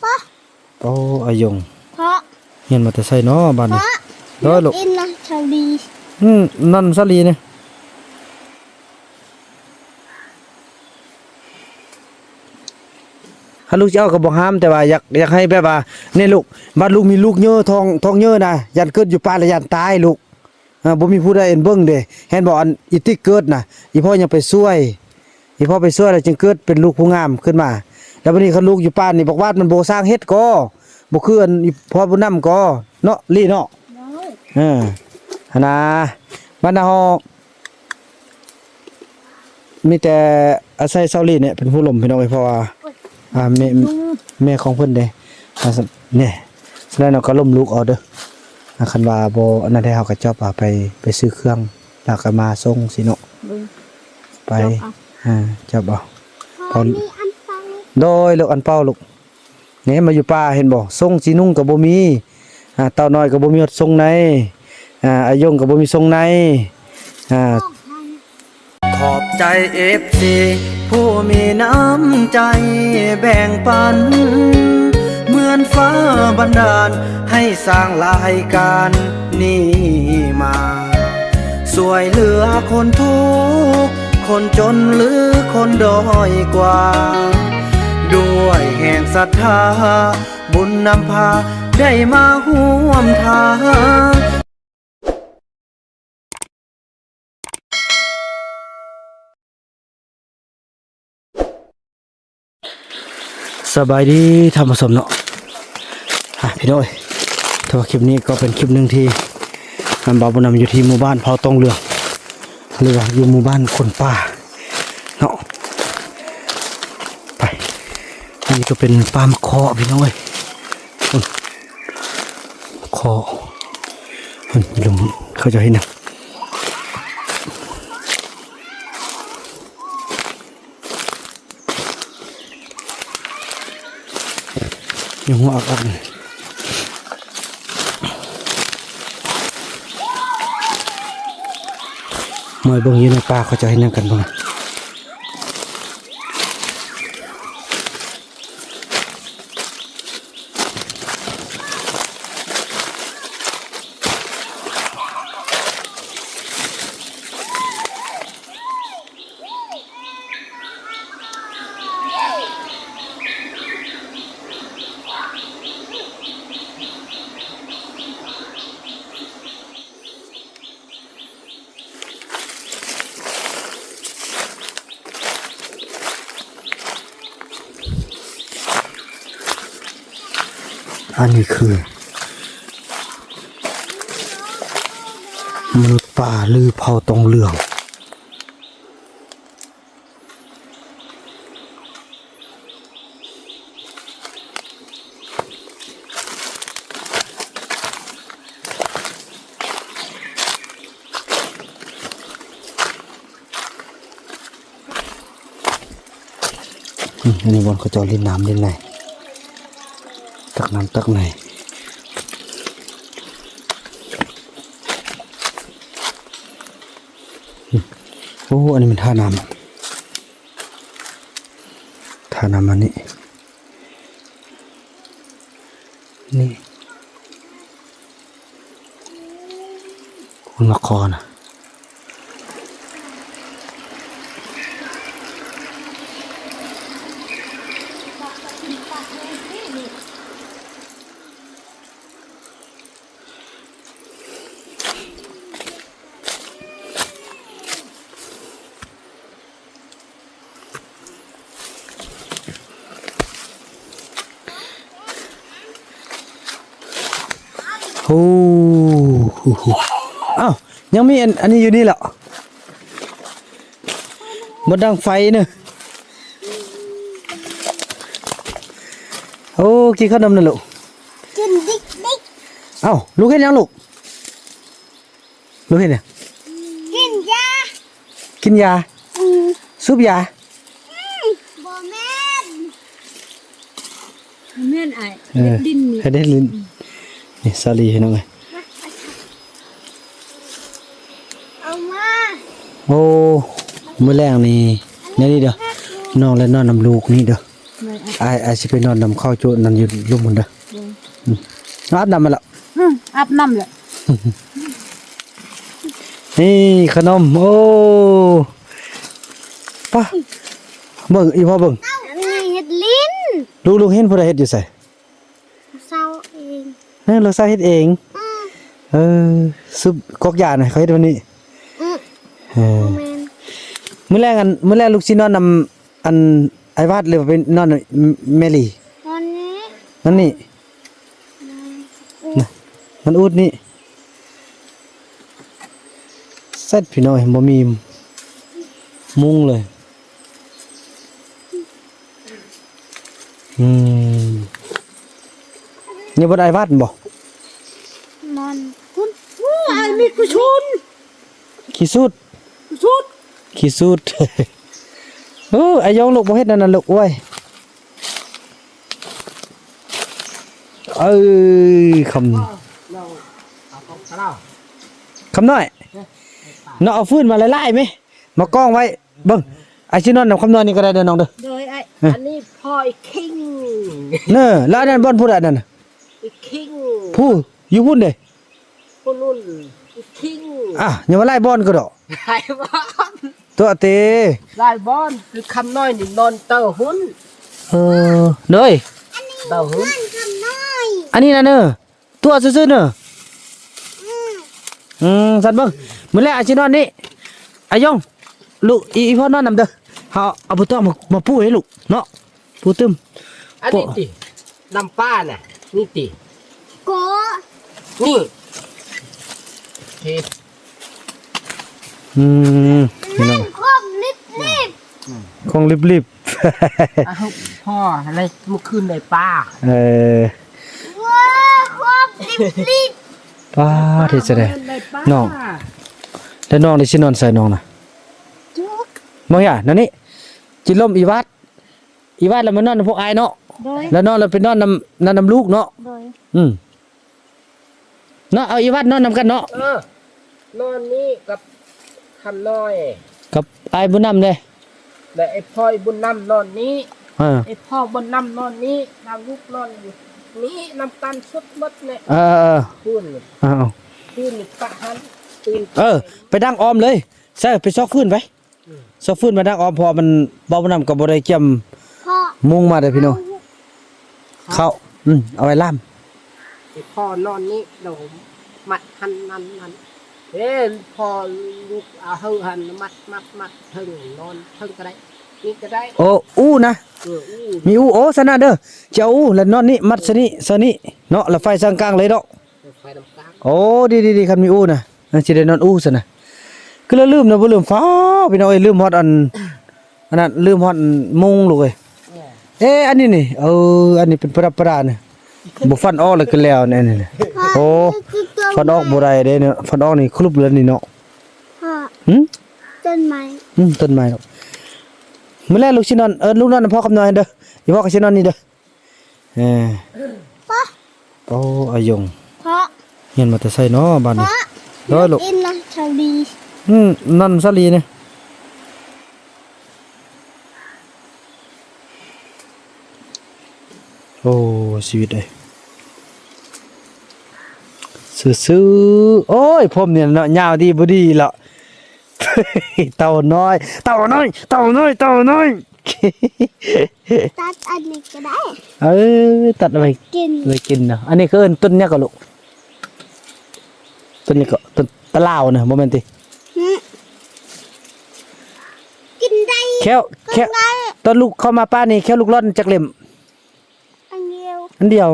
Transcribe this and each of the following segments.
พ่อโอ้อายงพ่อเห็นมาแต่ใส่เนาะบ้านนี้เด้อลูกอินนะชาวดีนั่นซะลีเนี่ยถ้าลูกจะเอาก็บ่ห้ามแต่ว่าอยากให้แบบว่านี่ลูกบ้านลูกมีลูกเยอะท้องเยอะนะยันเกิดอยู่ป่าละยันตายลูกบ่มีผู้ใดเบิ่งเด้เห็นบ่อันอีติเกิดน่ะอีพ่อยังไปช่วยอีพ่อไปช่วยแล้วจึงเกิดเป็นลูกผู้งามขึ้นมาแล้วบัดนี้เขาลูกอยู่ป่านนี่บอกว่ามันบ่สร้างเฮ็ดก็บ่คืออันพ่อผู้นำก็เนาะลี่เนาะหั่นน่ะบ้านเฮามีแต่อาศัยเซาลี่เนี่ยเป็นผู้ล้มพี่น้องเอ้ยเพราะว่าแม่ของเพิ่นเด้เนี่ยฉะนั้นเราก็ล้มลูกเอาเด้อคันว่าบ่อันนั้นได้เฮาก็จอบไปซื้อเครื่องแล้วก็มาส่งสิเนาะไปจับเอาพอโดยลูกอันเป้าลูกนี่มาอยู่ป่าเห็นบ่ส่งสินุ่งก็บ่มีเต่าน้อยก็บ่มีฮอดส่งในอายงก็บ่มีส่งในขอบใจ FC ผู้มีน้ำใจแบ่งปันเหมือนฟ้าบันดาลให้สร้างรายการนี้มาช่วยเหลือคนทุกข์คนจนหรือคนด้อยกว่าด้วยแห่งศรัทธาบุญนำพาได้มาร่วมทางสบายดีธรรมสมเนาะพี่น้อยถือว่าคลิปนี้ก็เป็นคลิปหนึ่งที่บ่าวบุญนำอยู่ที่หมู่บ้านเผาตองเหลืองหรือว่าอยู่หมู่บ้านคนป่าเนาะไปนี่ก็เป็นปลามะคอพี่น้อยคอลุงเขาจะเห็นนะยังหัวอักมวยเบิ่งอยู่ในป่าเขาจะให้นั่งกันบ้างอันนี้คือมนุษย์ป่าลือเผาตองเหลืองอันนี้บนเขาจะเล่นน้ำเล่นไหนตักน้ำตักไหนโอ้อันนี้มันท่าน้ำอันนี้นี่คุณมาคอนะโอ้อ้าวยังมีอันนี้อยู่นี่แหละมดดังไฟเนอะโอ้กินข้าวนมนั่นลูกกินดิ๊กเอ้าลูกเห็นยังลูกเห็นเนี่ยกินยาซุปยาบ่แม่นไอ้ดินนี่ให้ได้ลิ้นนี่ซาลีเห็นยังไงเอามาโอ้มื้อแรกนี่เด้อน้องและน้องนำลูกนี่เด้อ ไอ้สิไปนอนนำข้าวโจนั่นอยู่ลุ่มมันเด้ออาบน้ำมาแล้ว อาบน้ำเลย นี่ขนมโอ้ป่ะเบิ่งอีพ่อเบิ่ง อันนี้เห็ดลิ้น ลูกเห็นผู้ใดเฮ็ดอยู่ไส เศร้าเอง เราใส่เฮ็ดเองซุปกอกยาน่ะเขาเฮ็ดวันนี้ โมเมน มื้อแรกลูกสินอนนำอันไอ้วาดเลยว่าไปนอนแม่ลี่ ตอนนี้ นั่นนี่มันอูดนี่เสร็จพี่น้อยบ่มีมุ้งเลยนี่บ่ได้วาดบ่ นอนคุณไอ้มีกุชุน ขี้สูด กุชุน ขี้สูด โอ้ไอ้ยองลูกบ่เฮ็ดนั่นน่ะลูกโอ้ยคำน้อยเนาะเอาฟืนมาไล่ๆไหมมากองไว้เบิ่งไอ้ชินอนนำคำนอนนี่ก็ได้เด้อน้องเด้อ โดยไอ้ อันนี้พ่อไอ้คิง เน้อแล้วอันนั้นบ่อนผู้ใดนั่นน่ะ ไอ้คิง ผู้อยู่พุ่นเด้ ผู้นุ่นไอ้คิง อย่ามาไล่บอลก็ดอก ไอ้บอล ตัวเต ลายบอลคือคำน้อยนี่นอนเต้าหุ้น เนย เต้าหุ้น ทำน้อย อันนี้นะเน้อตัวซื่อๆเน้อสันเบิ่งมื้อแรกไอ้ชินอนนี่ไอ้ยองลูกอีพ่อนอนนำเด้อเฮาเอาบ่ต้องมาปูให้ลูกเนาะปูตึม อันนี้ติน้ำป้าน่ะนี่ติ โก นี่เท พี่น้อง คมนิด คงรีบ อ้าวพ่ออะไรเมื่อคืนในป้า ๆว้าคมนิด ป้าเฮ็ดจังได๋ ในป้า น้อง แล้วน้องนี่สินอนใส่น้องน่ะ จุก บ่หยานั่นนี่จิลมอีวาดแล้วมานอนกับพวกอายเนาะ โดย แล้วนอนแล้วไปนอนนำลูกเนาะ โดย เนาะเอาอีวาดนอนนำกันเนาะ นอนนี่กับคำน้อย กับอายบุญนำเด้ และไอ้พ่อบุญนำนอนนี้ ไอ้พ่อบุญนำนอนนี้นำลูกนอนอยู่นี่นำกันชุดมดเนี่ย พูน เอา พูนปะหันตื่น ไปดังออมเลยใช่ไปซอกฟื้นไปซอกฟื้นมาดังออมพอมันบ่บุญนำกับบ่ได้เกี่ยม พ่อ มุงมาเด้อพี่น้องเข้าเอาไว้ล่าม ไอ้พ่อนอนนี่เดี๋ยวมัดหันนั่นพอลูกเอาเฮาหันมัดถึงนอนถึงก็ได้นี่ก็ได้ โอ้อู้นะ อู้ มีอู้โอ้ซะนะเด้อเจ้าอู้แล้วนอนนี่มัดซะนี่เนาะแล้วไฟสร้างกลางเลยดอก ไฟน้ำกลาง โอ้ดีคันมีอู้นะสิได้นอนอู้ซะนะคือแล้วลืมนะบ่ลืมฟ้าพี่น้องเอ้ยลืมฮอดอันนั้นลืมฮอดมุงลูกเอ้ยอันนี้นี่อันนี้เป็นประดาเนี่ยบ่ฟันออกเลยคือแล้วนี่โอ้ฟันออกบ่ได้เด้เนาะฟันออกนี่คลุบเลยนี่เนาะ พ่อ หึ ต้นไม้ ต้นไม้ดอกมื้อแรกลูกสินอนลูกนอนพ่อกับน้อยเด้ออีพ่อก็สินอนนี่เด้อพ่อ โอ้อายง พ่อ เห็นมาแต่ไสเนาะบ้านนี้ พ่อ ร้อยลูก กินนะชาลี นั่นสลีเนี่ยโอ้ชีวิตเอ้ยซื้อๆโอ้ยผมเนี่ยเนาะยาวดีบ่ดีละ เต่าน้อยตัดอันนี้ก็ได้ ตัดเอาไว้ กิน ไว้กินเนาะอันนี้คือเอิ้นต้นเนี่ยก็ลูกต้นนี้ก็ต้นตะลาวนะบ่แม่นติ กินได้ แค่ตอนลูกเข้ามาป้านี่แค่ลูกร่อนจักเล่ม อันเดียว อันเดียว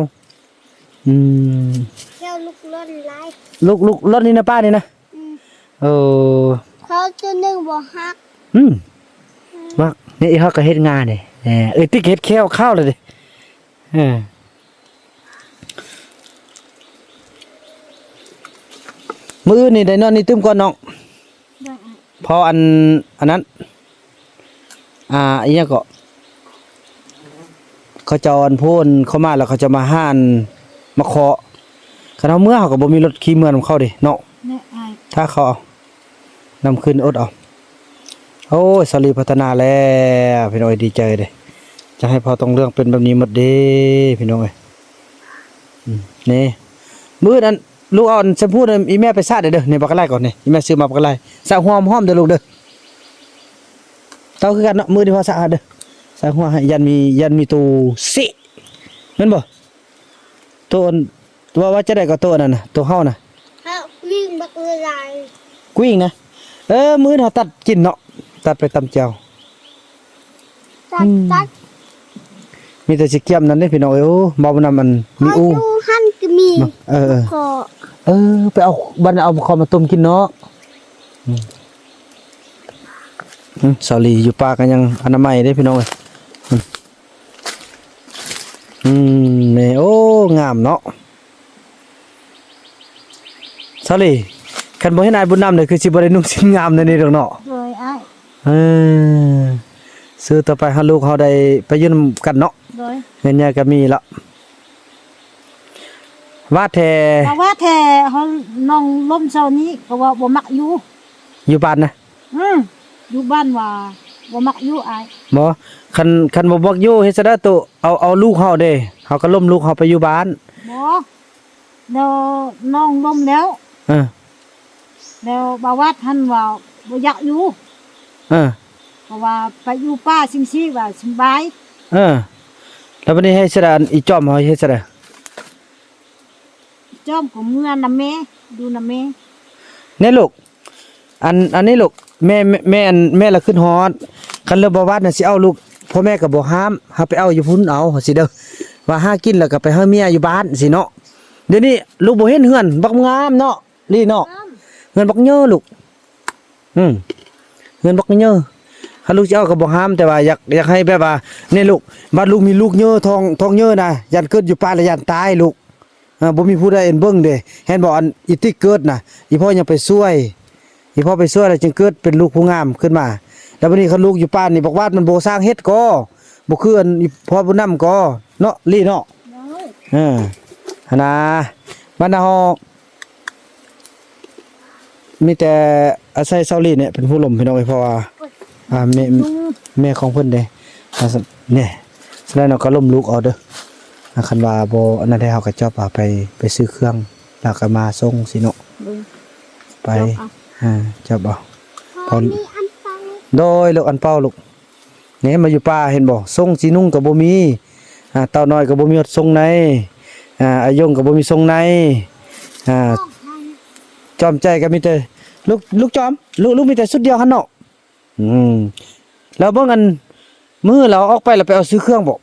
แค่ลูกล้นไล่ ลูกร่อนนี่นะป้านี่นะเออ เขาจะนึกบ่ฮัก มักนี่เขาก็เฮ็ดงานนี่ติ๊กเฮ็ดแค่ข้าวเลยดิมื้ออื่นนี่ได้นอนนี่ตึมก่อนน้องพออันนั้นอีหยังก็เขาจะอันโพนเข้ามาแล้วเขาจะมาห่านมาเคาะคันเฮาเมื่อเขาก็บ่มีรถขี่เมืองนำเข้าดิเนาะ เนี่ยไอ้ ถ้าเขาเอานำขึ้นอดเอาโอ้ยสลีพัฒนาแล้วพี่น้อยดีใจเลย จะให้พอต้องเรื่องเป็นแบบนี้หมดเด้พี่น้องเอ้ยนี่มื้อนั้นลูกเอาแชมพูนั้นอีแม่ไปซาดเด้อนี่บักกะไลก่อนนี่อีแม่ซื้อมาบักกะไลสระหัวหอมๆเด้อลูกเด้อเต้าคือกันเนาะมื้อนี้พอสะอาดเด้อสระหัวให้ยันมีตู้สิแม่นบ่ตัวว่าจะได้ก็ตัวนั่นน่ะตัวเฮาน่ะ เขาวิ่งบักเลยลาย กุ้งนะมื้อนี้เฮาตัดกินเนาะตัดไปตำแจ่ว ตัด มีแต่สิเกียมนั่นเด้พี่น้องเอ้ยโอ้เบานํมันมีอู ดูหันก็มี ขอ ไปเอาบัดเอาคอมาต้มกินเนาะสาลีอยู่ป่ากันยังอนามัยเด้พี่น้องเอ้ยนี่โอ้งามเนาะสาลีคันบ่เห็นอายบุญนำเลยคือสิบ่ได้นุ่งสิ้นงามในนี้ดอกเนาะ เลยอ้าย ซื้อต่อไปให้ลูกเฮาได้ไปยืนกันเนาะ เลย เงินยายก็มีละว่าแท้ แต่ว่าแท้เขาน้องล้มเช้านี้ก็ว่าบ่มักอยู่ อยู่บ้านนะ อยู่บ้านว่าบ่มักอยู่อ้าย บ่คันบ่บอกอยู่เฮ็ดซะได้อตุเอาลูกเฮาเด้เฮาก็ล้มลูกเฮาไปอยู่บ้าน บ่แล้วน้องล้มแล้ว เออ แล้วบ่าววัดท่านว่าบ่อยากอยู่ เออ เพราะว่าไปอยู่ป่าซิงซี่ว่าสบาย เออแล้ววันนี้เฮ็ดซะได้อีจอมเฮาเฮ็ดซะได้ จอมก็เมื่อนำแม่ดูนำแม่ แน่ลูกอันนี้ลูกแม่ละขึ้นฮอดคันเริ่มบ่วาดน่ะสิเอาลูกพ่อแม่ก็บ่ห้ามเฮาไปเอาอยู่พุ่นเอาสิเด้อว่าหากินแล้วก็ไปหาเมียอยู่บ้านสิเนาะเดี๋ยวนี้ลูกบ่เห็นเฮือนบักงามเนาะลี่เนาะเฮือนบักเยอะลูกเฮือนบักเยอะถ้าลูกสิเอาก็บ่ห้ามแต่ว่าอยากให้แบบว่านี่ลูกบัดลูกมีลูกเยอะท้องเยอะนะยันเกิดอยู่ป่าแล้วยันตายลูกบ่มีผู้ใดเบิ่งเด้เห็นบ่อันอีติเกิดน่ะอีพ่อยังไปช่วยอีพ่อไปช่วยแล้วจึงเกิดเป็นลูกผู้งามขึ้นมาแล้วบัดนี้เขาลูกอยู่ป่านนี่บอกว่ามันบ่สร้างเฮ็ดก็บ่คืออันอีพ่อบุญนำก็เนาะลี่เนาะหั่นน่ะบ้านเฮามีแต่อาศัยเซาลี่เนี่ยเป็นผู้ล่มพี่น้องเอ้ยเพราะว่าแม่ของเพิ่นเด้เนี่ยฉะนั้นเราก็ล่มลูกเอาเด้อคันว่าบ่อันนั้นให้เฮาก็จอบเอาไปซื้อเครื่องแล้วก็มาส่งสิเนาะไปจอบเอาพอมีอันเป่าโดยลูกอันเป่าลูกนี่มาอยู่ป่าเห็นบ่ส่งสินุ่งก็บ่มีเต่าน้อยก็บ่มีฮอดส่งในอายงก็บ่มีส่งในจอมใจก็มีแต่ลูกจอมลูกมีแต่สุดเดียวหั่นเนาะแล้วบ่งั้นมื้อเราออกไปแล้วไปเอาซื้อเครื่องบ่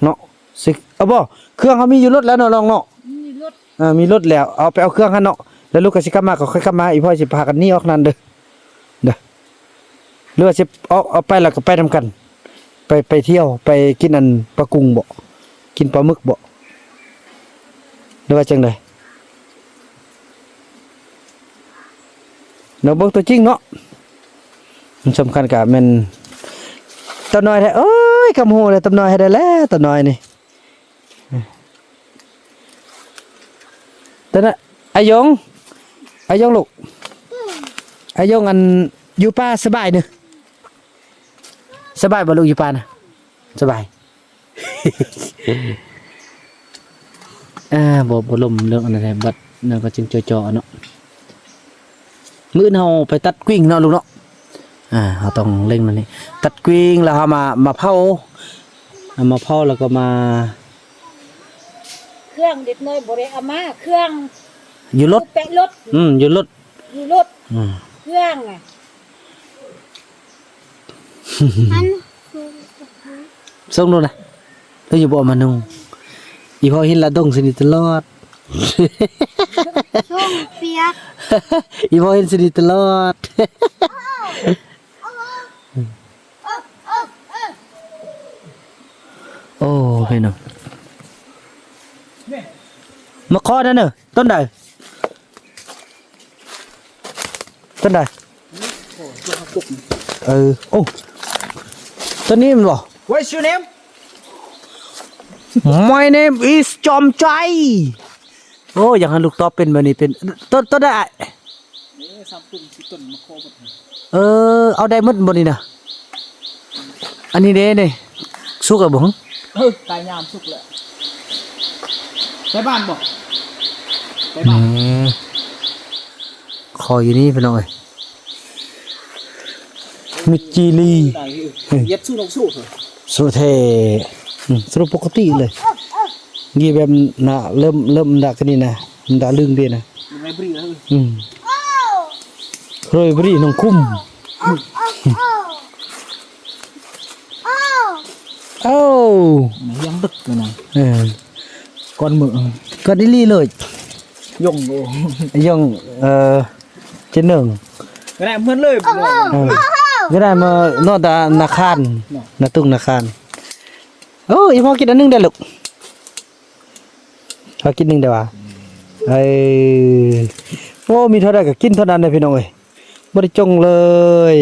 เนาะสิเอาบ่เครื่องเฮามีอยู่รถแล้วเนาะลองเนาะมีรถมีรถแล้วเอาไปเอาเครื่องหั่นเนาะแล้วลูกก็สิกลับมาก็ค่อยกลับมาอีพ่อสิพากันหนีออกนั่นเด้อหรือว่าสิเอาไปแล้วก็ไปนำกันไปเที่ยวไปกินอันปลากุ้งบ่กินปลาหมึกบ่หรือว่าจังได๋เนาะเบิ่งตัวจริงเนาะมันสำคัญก็แม่นตาน้อยแท้เอ้ยกำหูเลยตาน้อยให้ได้แล้วตาน้อยนี่ตาน่ะอายงลูกอายงอันอยู่ป่าสบายเด้อสบายบ่ลูกอยู่ป่าน่ะสบาย บ่ลมเรื่องอันนั้นบัดนั่นก็จึงจ่อๆเนาะมื้อเฮาไปตัดกิ้งเนาะลูกเนาะเฮาต้องเร่งมันนี่ตัดกิ้งแล้วเฮามาเผาแล้วก็มา เครื่องเด็ดน้อยบ่ได้เอามาเครื่อง อยู่รถ แปะรถ อยู่รถเครื่องส่งนู่นน่ะเธออยู่บ่มานุ่งอีพ่อเห็นละดงสนิทตลอด ช่วงเปียก อีพ่อเห็นสนิทตลอด โอ้พี่น้องมาขอนั่นเนอะต้นใดโอ้ต้นนี้มันบ่ What's your name My name is จอมใจโอ้อย่างนั้นลูกตอบเป็นแบบนี้เป็นต้นได้เอาได้หมดบ่นี่นะอันนี้เด้นี่ สุกแล้วบ่ ไก่ยามสุกแล้วไปบ้านบ่ไป อื บ้าน มคอยอยู่นี่พี่น้องเอ้ยมิจิลี ได้เย็ดสู้ลงสู้เถอะ สุเทสรุปปกติเลยงี้แบบน่ะเริ่มดักกันนี่นะมันด่าลึงดีนะ ยังไงบรีแล้ว เคยบรีน้องคุ้มเอ้า ยังดึกเลยนะ ก่อนมือก็ได้ลีเลย ยงโอ้ ยังเจนหนึ่ง ก็ได้เหมือนเลย ก็ได้มานอนตานาคารนาตุ้งนาคารโอ้ยพ่อกินอันนึงได้ลูกพอกินนึงได้ว่ะโอ้มีเท่าไรก็กินเท่านั้นเลยพี่น้องเอ้ยบ่ได้จงเลย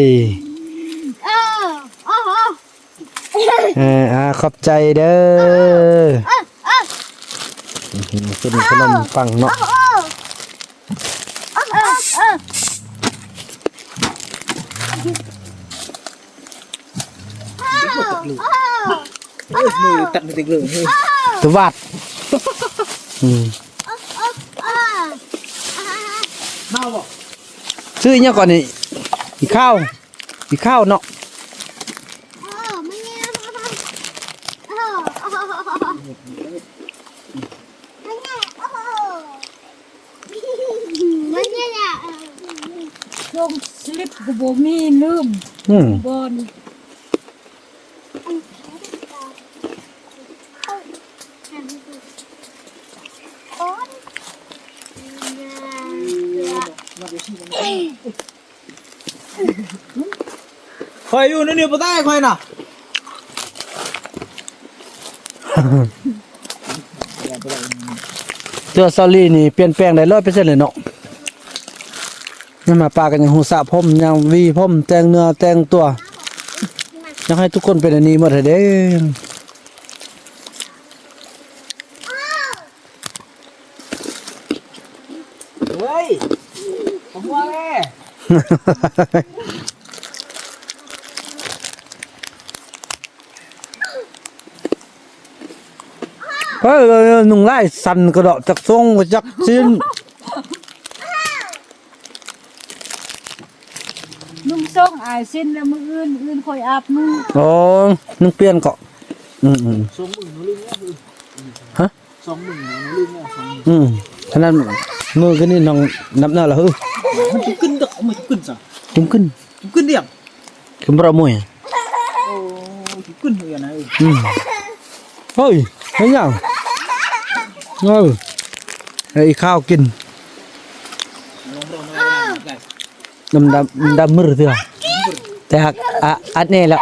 ขอบใจเด้อเป็นขนมปังเนาะมือตัดติดเลย ตัววาดข้าวบ่ ซื้ออีกอย่างก่อนนี่อีกข้าวเนาะลงสลิปกูบ่มีลืมบอลคอยอยู่นี่บ่ได้คอยน่ะ เจอซอรี่นี่เปลี่ยนแปลงได้ 100% เลยเนาะนี่มาปากันยังหูสระผมยังวีผมแต่งเนื้อแต่งตัวอยากให้ทุกคนเป็นอันนี้หมดเลยเด้อ เฮ้ยผมว่าแม่ เฮ้ยนุ่งไล่สั่นกระดอกจากทรงจากชิ้น นุ่งส่งอายสิ้นแล้วมืออื่นคอยอาบมือ โอ้นุ่งเปลี่ยนเกาะสองหมื่นลืมแล้ว ฮะ สองหมื่นลืมแล้ว2 ฉะนั้นมือกันนี่น้องนับหน้าละเฮ้ย มันจะขึ้นดึกมันจะขึ้นซะ คุ้มขึ้น ขึ้นเดี่ยง ขึ้นบ่มวย โอ้ขึ้นเหมือนไง เฮ้ยเฮ้ยยังไอ้ข้าวกินดำมือเถอะแต่หักอัดแน่แล้ว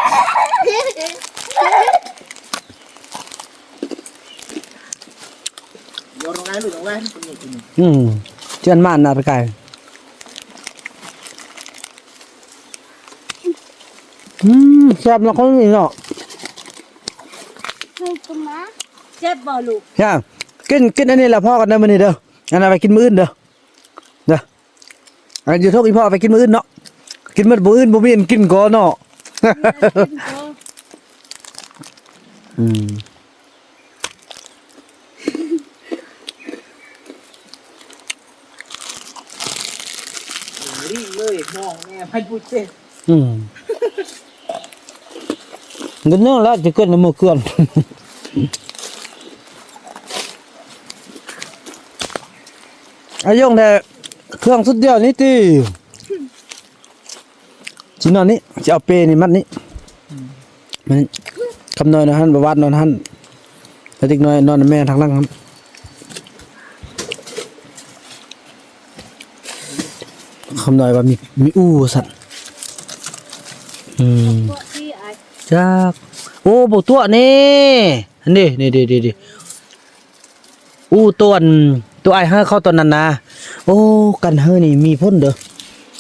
โยนลงไงหรือลงไงเป็นยังไง เจียนม่านนาไปไกลแซ่บแล้วเขาไม่เนาะ เจ็บบ่ลูก ย่ากินอันนี้ละพ่อกันเด้อมื้อนี้เด้ออันนั้นไปกินมื้ออื่นเด้ออันอยู่ทกอีพ่อไปกินมื้ออื่นเนาะกินมื้อบ่อื่นบ่มีอันกินก่อนเนาะรีเลยมองแม่พันปุเจ เงินเนาะแล้วจะเกินมื้อเกินอายงแต่เครื่องสุดยอดนี่ติสินอนนี่สิเอาเปนี่มัดนี่มันคำน้อยนะหั่นบ่วาดนอนหั่นแล้วติ๊กน้อยนอนแม่ทางหลังครับคำน้อยว่ามีอู้สั่น ตัวที่อาย จักโอ้บ่ตัวนี่อันนี้นี่อู้ตัวไอ้ห้าเข้าตอนนั้นนะโอ้กันเฮอนี่มีพ้นเด้อ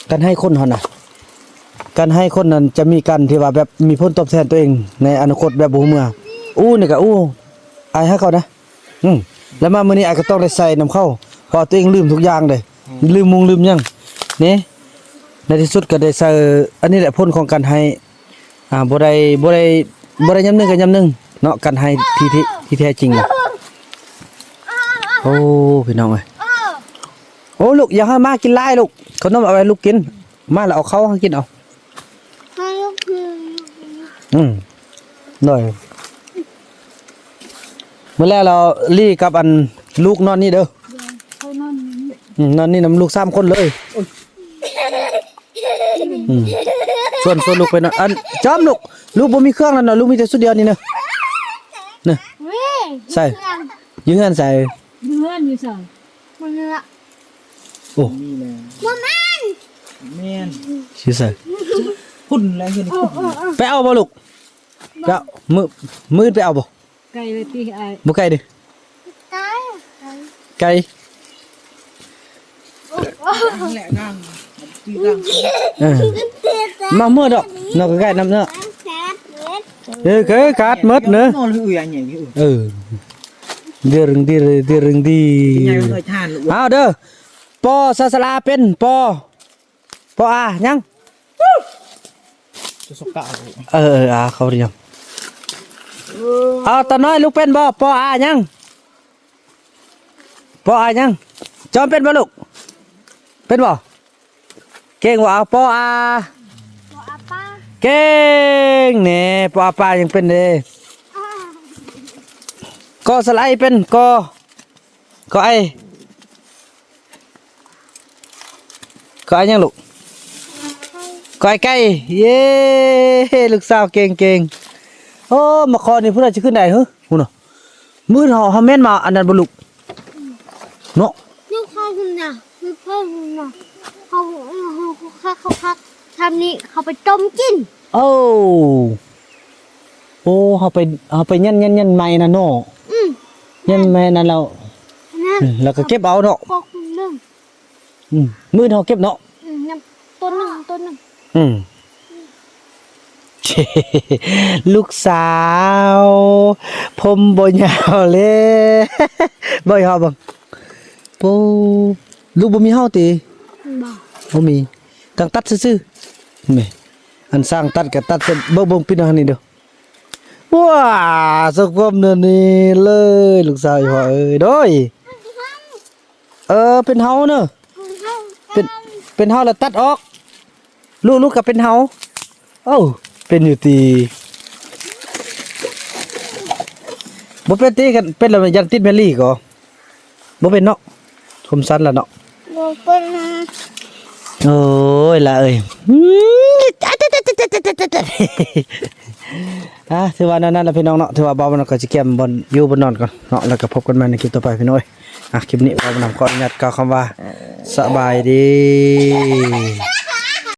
กันให้คนเฮาน่ะกันให้คนนั้นจะมีกันที่ว่าแบบมีพ้นตอบแทนตัวเองในอนาคตแบบบ่ฮู้เมื่ออู้นี่ก็อู้ไอ้ให้เขานะแล้วมามื้อนี้ไอ้ก็ต้องได้ใส่น้ำเข้าเพราะตัวเองลืมทุกอย่างเลยลืมลืมหยังนี่ในที่สุดก็ได้ใส่อันนี้แหละพ้นของการให้บ่ได้ยำหนึงก็ยำหนึง เนาะกันให้ที่แท้จริงนะโอ้พี่น้องเอ้ยโอ้ลูกอย่าให้มากินหลายลูกขนมเอาไว้ลูกกินมาแล้วเอาเข้าให้กินเอา ให้ลูกกิน หน่อยเมื่อแรกเราลี่กับอันลูกนอนนี่เด้อ เขานอนนี่ นอนนี่นำลูก3คนเลยส่วนลูกไปนอนอันจอมลูกบ่มีเครื่องแล้วเนาะลูกมีแต่สุดเดียวนี่เนาะเนี่ย เว้ย ใส่ยืนใส่ เดือนอยู่ใส่มันละ โอ้ นี่แหละ มันมัน แม่น ชื่อใส่ พุ่นแล้วเห็นพุ่น ไปเอาบ่ลูกไปเอามือไปเอาบ่ ไก่เลยที่ไอ้ บ่ไกลดิ ไก่ ไกล นั่นแหละนั่งตีร่าง มาเมื่อดอกเนาะใกล้ๆน้ำเนาะเคยกัดหมดเนาะ นอนเลยอย่างเงี้ย เดือรึงดี ยังเคยทานลูก เอาเด้อปอศาสลาเป็นปออายัง จะสกัด อาเขาเรียมเอาตาน้อยลูกเป็นบ่ปออายังจอมเป็นบ่ลูกเป็นบ่เก่งบ่เอาปออา ตัวอาป้า เก่งแหน่ปออาปายังเป็นเด้กอสไลด์เป็นกอไอยังลูกกอไอไก่เย้ลูกสาวเก่งโอ้มาคอนี่เพิ่นจะขึ้นได้เหรอฮู้เนาะมื้อเฮาแม่นมาอันนั้นบ่ลูกเนาะ ลูกพ่อคุณน่ะลูกพ่อคุณน่ะเขาทำนี่เขาไปต้มกิน โอ้เฮาไปยันไม้น่ะเนาะยันไม้นั่นแล้ว นั่น แล้วก็เก็บเอาเนาะ พ่อคุณเรื่อง มื้อเฮาเก็บเนาะ น้ำต้นหนึ่ง ลูกสาวผมบ่ยาวเลยบ่ยาวบังโปลูกบ่มีเฮาติ บอก บ่มีต้องตัดซื่อๆแม่อันสร้างตัดก็ตัดเบิ่งปิดเอานี่เด้อว้าสกมเนินนี่เลยลูกสาวอีพ่อเอ้ยโดยเป็นเฮาเนอะเป็นเฮาแล้วตัดออกลูกก็เป็นเฮาเอ้าเป็นอยู่ตีบ่เป็นตีกันเป็นแล้วยันติดแมลี่ก็บ่เป็นเนาะคมสันล่ะเนาะ บอกเป็น โอ้ยล่ะเอ้ยถือว่านั่นล่ะพี่น้องเนาะถือว่าเบามันก็สิแก้มบนอยู่บนนอนก่อนเนาะแล้วก็พบกันใหม่ในคลิปต่อไปพี่น้อยคลิปนี้เบามันขออนุญาตกล่าวคำว่าสบายดี